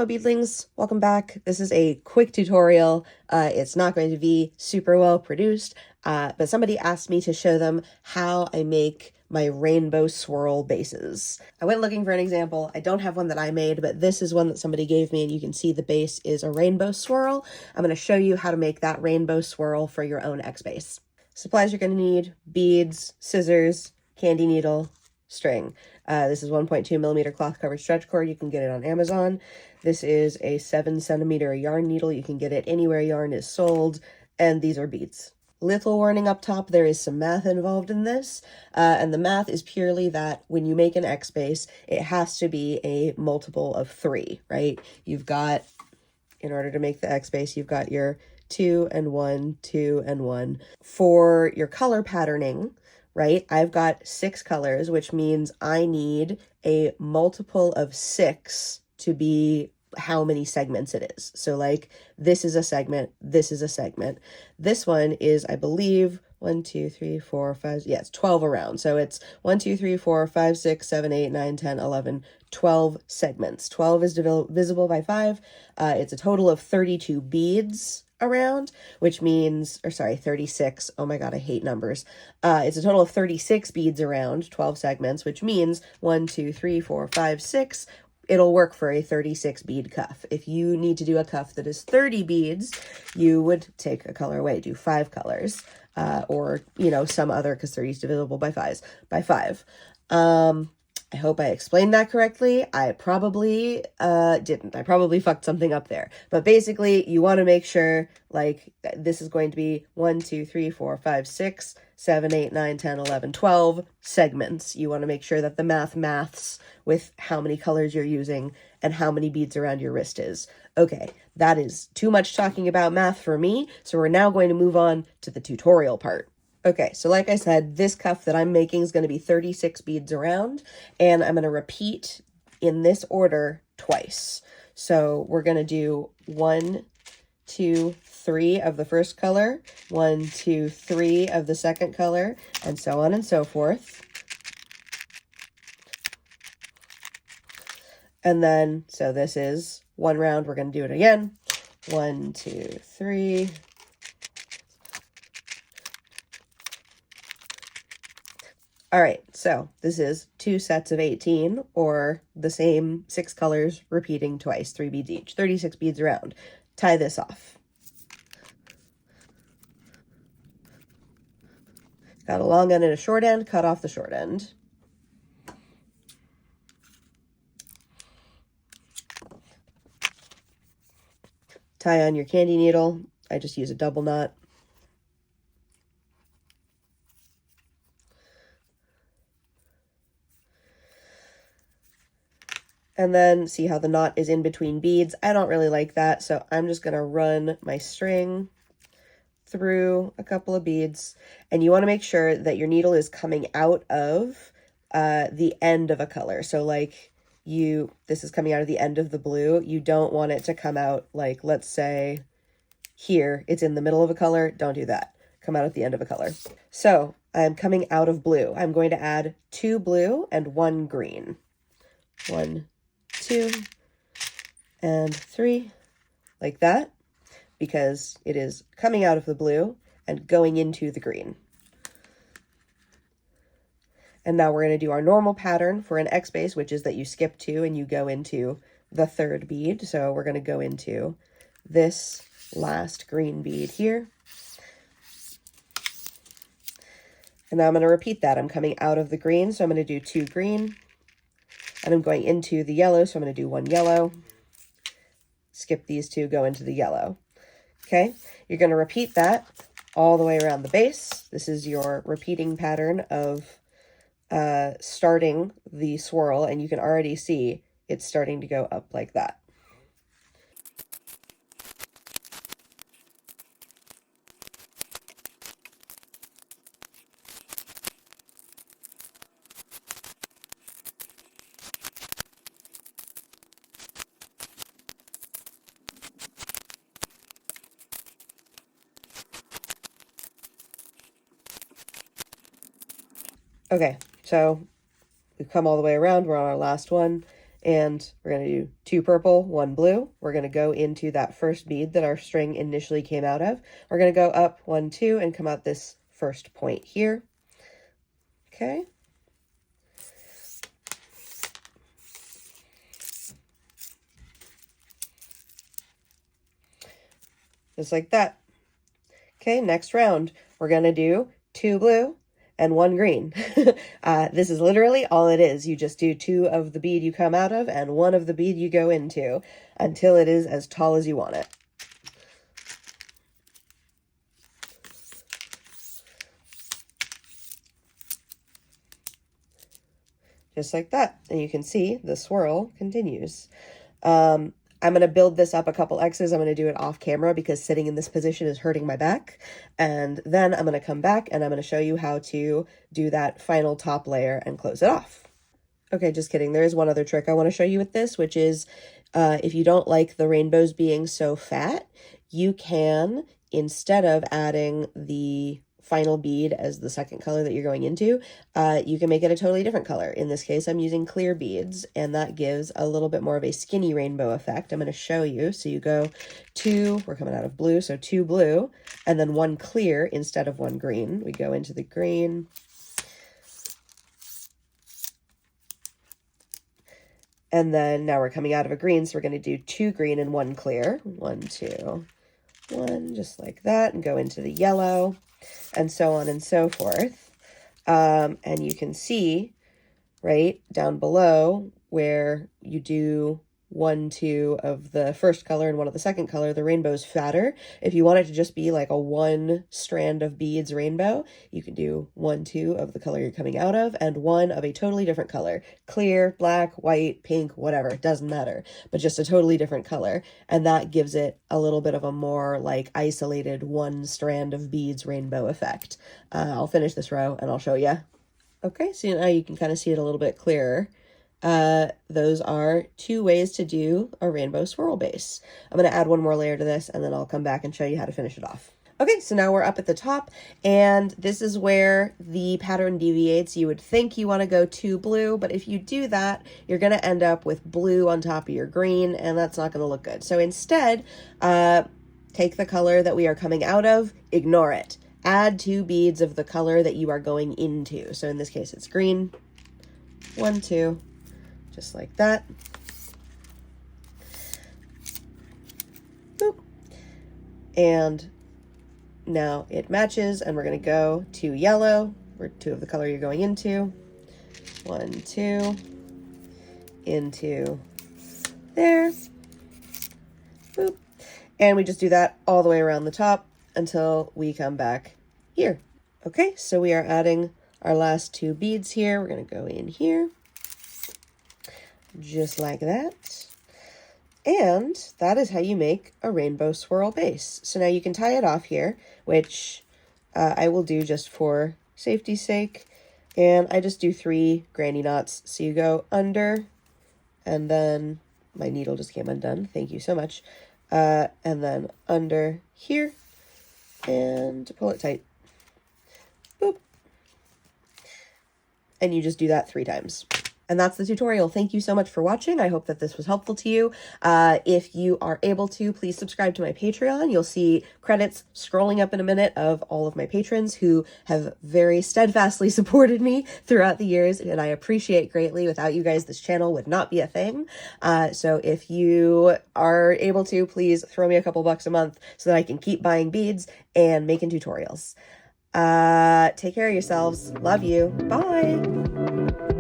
Hello Beadlings, welcome back. This is a quick tutorial. It's not going to be super well produced, but somebody asked me to show them how I make my rainbow swirl bases. I went looking for an example. I don't have one that I made, but this is one that somebody gave me, and you can see the base is a rainbow swirl. I'm going to show you how to make that rainbow swirl for your own X base. Supplies you're going to need: beads, scissors, candy needle, string. This is 1.2 millimeter cloth covered stretch cord. You can get it on Amazon. This is a 7 centimeter yarn needle. You can get it anywhere yarn is sold. And these are beads. Little warning up top, there is some math involved in this. And the math is purely that when you make an X base, it has to be a multiple of 3, right? You've got, in order to make the X base, you've got your 2 and 1, 2 and 1. For your color patterning, right, I've got 6 colors, which means I need a multiple of 6 to be how many segments it is. So like, this is a segment, this is a segment. This one is, I believe, 1, 2, 3, 4, 5, yeah, it's 12 around. So it's 1, 2, 3, 4, 5, 6, 7, 8, 9, 10, 11, 12 segments. 12 is divisible by 5. It's a total of 32 beads around, which means, or sorry, 36. Oh my God, I hate numbers. It's a total of 36 beads around, 12 segments, which means 1, 2, 3, 4, 5, 6. It'll work for a 36 bead cuff. If you need to do a cuff that is 30 beads, you would take a color away, do 5 colors, or, you know, some other, because 30 is divisible by 5. I hope I explained that correctly. I probably didn't. I probably fucked something up there. But basically, you want to make sure, like, this is going to be 1, 2, 3, 4, 5, 6, 7, 8, 9, 10, 11, 12 segments. You want to make sure that the maths with how many colors you're using and how many beads around your wrist is. Okay, that is too much talking about math for me, so we're now going to move on to the tutorial part. Okay, so like I said, this cuff that I'm making is going to be 36 beads around, and I'm going to repeat in this order twice. So we're going to do 1, 2, 3 of the first color, 1, 2, 3 of the second color, and so on and so forth. And then, so this is one round, we're going to do it again. 1, 2, 3. All right, so this is 2 sets of 18, or the same 6 colors repeating twice, 3 beads each, 36 beads around. Tie this off. Got a long end and a short end, cut off the short end. Tie on your candy needle. I just use a double knot. And then see how the knot is in between beads. I don't really like that, so I'm just going to run my string through a couple of beads. And you want to make sure that your needle is coming out of the end of a color. So like this is coming out of the end of the blue. You don't want it to come out, like, let's say here, it's in the middle of a color. Don't do that. Come out at the end of a color. So I'm coming out of blue. I'm going to add 2 blue and 1 green. 1, 2, and 3, like that, because it is coming out of the blue and going into the green. And now we're going to do our normal pattern for an X base, which is that you skip 2 and you go into the 3rd bead. So we're going to go into this last green bead here. And now I'm going to repeat that. I'm coming out of the green, so I'm going to do 2 green. And I'm going into the yellow, so I'm going to do 1 yellow. Skip these 2, go into the yellow. Okay, you're going to repeat that all the way around the base. This is your repeating pattern of starting the swirl, and you can already see it's starting to go up like that. Okay, so we've come all the way around. We're on our last one. And we're going to do 2 purple, 1 blue. We're going to go into that first bead that our string initially came out of. We're going to go up 1, 2, and come out this first point here. Okay. Just like that. Okay, next round, we're going to do 2 blue and 1 green. This is literally all it is. You just do 2 of the bead you come out of and 1 of the bead you go into until it is as tall as you want it. Just like that. And you can see the swirl continues. I'm going to build this up a couple X's. I'm going to do it off camera because sitting in this position is hurting my back. And then I'm going to come back and I'm going to show you how to do that final top layer and close it off. Okay, just kidding. There is one other trick I want to show you with this, which is if you don't like the rainbows being so fat, you can, instead of adding the final bead as the second color that you're going into, you can make it a totally different color. In this case, I'm using clear beads, and that gives a little bit more of a skinny rainbow effect. I'm going to show you. So you go 2, we're coming out of blue, so 2 blue, and then 1 clear instead of 1 green. We go into the green. And then now we're coming out of a green, so we're going to do 2 green and 1 clear. 1, 2, 1, just like that, and go into the yellow, and so on and so forth. And you can see right down below where you do 1, 2 of the first color and 1 of the second color, the rainbow's fatter. If you want it to just be like a 1 strand of beads rainbow, you can do 1, 2 of the color you're coming out of and 1 of a totally different color. Clear, black, white, pink, whatever, it doesn't matter, but just a totally different color. And that gives it a little bit of a more like isolated 1 strand of beads rainbow effect. I'll finish this row and I'll show you. Okay, so now you can kind of see it a little bit clearer. Those are 2 ways to do a rainbow swirl base. I'm going to add 1 more layer to this and then I'll come back and show you how to finish it off. Okay, so now we're up at the top, and this is where the pattern deviates. You would think you want to go 2 blue, but if you do that, you're going to end up with blue on top of your green, and that's not going to look good. So instead, take the color that we are coming out of, ignore it. Add 2 beads of the color that you are going into. So in this case, it's green. 1, 2. Just like that. Boop. And now it matches, and we're going to go to yellow, or 2 of the color you're going into. 1, 2, into there. Boop. And we just do that all the way around the top until we come back here. Okay, so we are adding our last 2 beads here. We're going to go in here. Just like that. And that is how you make a rainbow swirl base. So now you can tie it off here, which I will do just for safety's sake. And I just do 3 granny knots. So you go under, and then my needle just came undone. Thank you so much. And then under here, and pull it tight. Boop. And you just do that 3 times. And that's the tutorial. Thank you so much for watching. I hope that this was helpful to you. If you are able to, please subscribe to my Patreon. You'll see credits scrolling up in a minute of all of my patrons who have very steadfastly supported me throughout the years, and I appreciate greatly. Without you guys, this channel would not be a thing. So if you are able to, please throw me a couple bucks a month so that I can keep buying beads and making tutorials. Take care of yourselves. Love you. Bye.